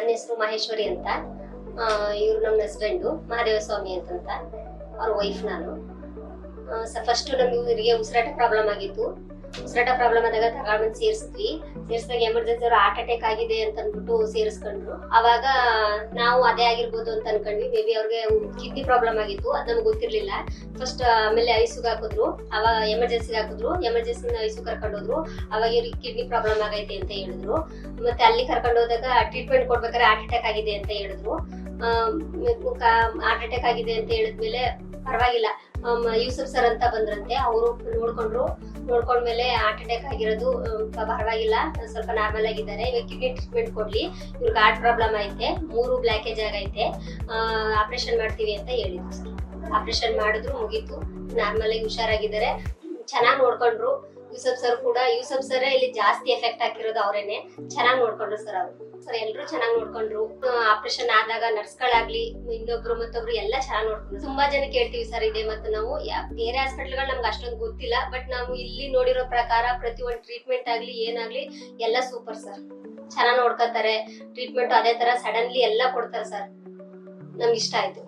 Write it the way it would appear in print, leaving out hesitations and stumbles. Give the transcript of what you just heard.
ನನ್ನ ಹೆಸರು ಮಹೇಶ್ವರಿ ಅಂತ. ಇವ್ರು ನಮ್ಮ ಹಸ್ಬೆಂಡು ಮಹಾದೇವ ಸ್ವಾಮಿ ಅಂತಂತ, ಅವ್ರ ವೈಫ್ ನಾನು. ಫಸ್ಟ್ ನಮ್ಗೆ ಇವರಿಗೆ ಉಸಿರಾಟ ಪ್ರಾಬ್ಲಮ್ ಆಗಿತ್ತು. ಉಸಿರಾಟ ಪ್ರಾಬ್ಲಮ್ ಆದಾಗ ತಗೊಂಡ್ಬಂದು ಸೇರಿಸಿದಾಗ ಎಮರ್ಜೆನ್ಸಿ ಅವ್ರು ಹಾರ್ಟ್ ಅಟ್ಯಾಕ್ ಆಗಿದೆ ಅಂತ ಅಂದ್ಬಿಟ್ಟು ಸೇರಿಸ್ಕೊಂಡ್ರು. ಅವಾಗ ನಾವು ಅದೇ ಆಗಿರ್ಬೋದು ಅಂತ ಅನ್ಕೊಂಡ್ವಿ. ಮೇ ಬಿ ಅವ್ರಿಗೆ ಕಿಡ್ನಿ ಪ್ರಾಬ್ಲಮ್ ಆಗಿತ್ತು, ಅದು ನಮ್ಗೆ ಗೊತ್ತಿರ್ಲಿಲ್ಲ. ಫಸ್ಟ್ ಆಮೇಲೆ ಐಸಿಯುಗೆ ಹಾಕಿದ್ರು, ಅವಾಗ ಎಮರ್ಜೆನ್ಸಿಗೆ ಹಾಕಿದ್ರು. ಎಮರ್ಜೆನ್ಸಿನ ಐಸಿಯು ಕರ್ಕೊಂಡೋದ್ರು. ಅವಾಗ ಇವ್ರಿಗೆ ಕಿಡ್ನಿ ಪ್ರಾಬ್ಲಮ್ ಆಗೈತೆ ಅಂತ ಹೇಳಿದ್ರು. ಮತ್ತೆ ಅಲ್ಲಿ ಕರ್ಕೊಂಡು ಹೋದಾಗ ಟ್ರೀಟ್ಮೆಂಟ್ ಕೊಡ್ಬೇಕಾದ್ರೆ ಹಾರ್ಟ್ ಅಟ್ಯಾಕ್ ಆಗಿದೆ ಅಂತ ಹೇಳಿದ್ರು. ಹಾರ್ಟ್ ಅಟ್ಯಾಕ್ ಆಗಿದೆ ಅಂತ ಹೇಳಿದ್ಮೇಲೆ ಪರವಾಗಿಲ್ಲ, ಯೂಸಫ್ ಸರ್ ಅಂತ ಬಂದ್ರಂತೆ. ಅವರು ನೋಡ್ಕೊಂಡ್ಮೇಲೆ ಹಾರ್ಟ್ ಅಟ್ಯಾಕ್ ಆಗಿರೋದು ಪರವಾಗಿಲ್ಲ, ಸ್ವಲ್ಪ ನಾರ್ಮಲ್ ಆಗಿದ್ದಾರೆ. ಇವಾಗ ಕಿಡ್ನಿ ಟ್ರೀಟ್ಮೆಂಟ್ ಕೊಡ್ಲಿ, ಇವ್ರಿಗೆ ಹಾರ್ಟ್ ಪ್ರಾಬ್ಲಮ್ ಐತೆ, 3 ಬ್ಲಾಕೇಜ್ ಆಗೈತೆ, ಆಪರೇಷನ್ ಮಾಡ್ತೀವಿ ಅಂತ ಹೇಳಿದ್ರು ಸರ್. ಆಪರೇಷನ್ ಮಾಡಿದ್ರು, ಮುಗೀತು, ನಾರ್ಮಲ್ ಆಗಿ ಹುಷಾರಾಗಿದ್ದಾರೆ, ಚೆನ್ನಾಗಿ ನೋಡ್ಕೊಂಡ್ರು. ಯೂಸಫ್ ಸರ್ ಇಲ್ಲಿ ಜಾಸ್ತಿ ಎಫೆಕ್ಟ್ ಹಾಕಿರೋದು ಅವರೇನೆ. ಚೆನ್ನಾಗಿ ನೋಡ್ಕೊಂಡ್ರು ಸರ್ ಅವರು. ಸರ್ ಎಲ್ರು ಚೆನ್ನಾಗಿ ನೋಡ್ಕೊಂಡ್ರು. ಆಪರೇಷನ್ ಆದಾಗ ನರ್ಸ್ಗಳಾಗ್ಲಿ ಇನ್ನೊಬ್ರು ಮತ್ತೊಬ್ರು ಎಲ್ಲ ಚೆನ್ನಾಗಿ ನೋಡ್ಕೊಂಡ್ರು. ತುಂಬಾ ಜನ ಕೇಳ್ತೀವಿ ಸರ್ ಇದೆ. ಮತ್ತು ನಾವು ಬೇರೆ ಹಾಸ್ಪಿಟಲ್ಗಳು ನಮ್ಗೆ ಅಷ್ಟೊಂದು ಗೊತ್ತಿಲ್ಲ, ಬಟ್ ನಾವು ಇಲ್ಲಿ ನೋಡಿರೋ ಪ್ರಕಾರ ಪ್ರತಿ ಒಂದು ಟ್ರೀಟ್ಮೆಂಟ್ ಆಗ್ಲಿ ಏನಾಗ್ಲಿ ಎಲ್ಲ ಸೂಪರ್ ಸರ್. ಚೆನ್ನಾಗಿ ನೋಡ್ಕೊತಾರೆ. ಟ್ರೀಟ್ಮೆಂಟ್ ಅದೇ ತರ ಸಡನ್ಲಿ ಎಲ್ಲ ಕೊಡ್ತಾರೆ ಸರ್. ನಮ್ಗೆ ಇಷ್ಟ ಆಯ್ತು.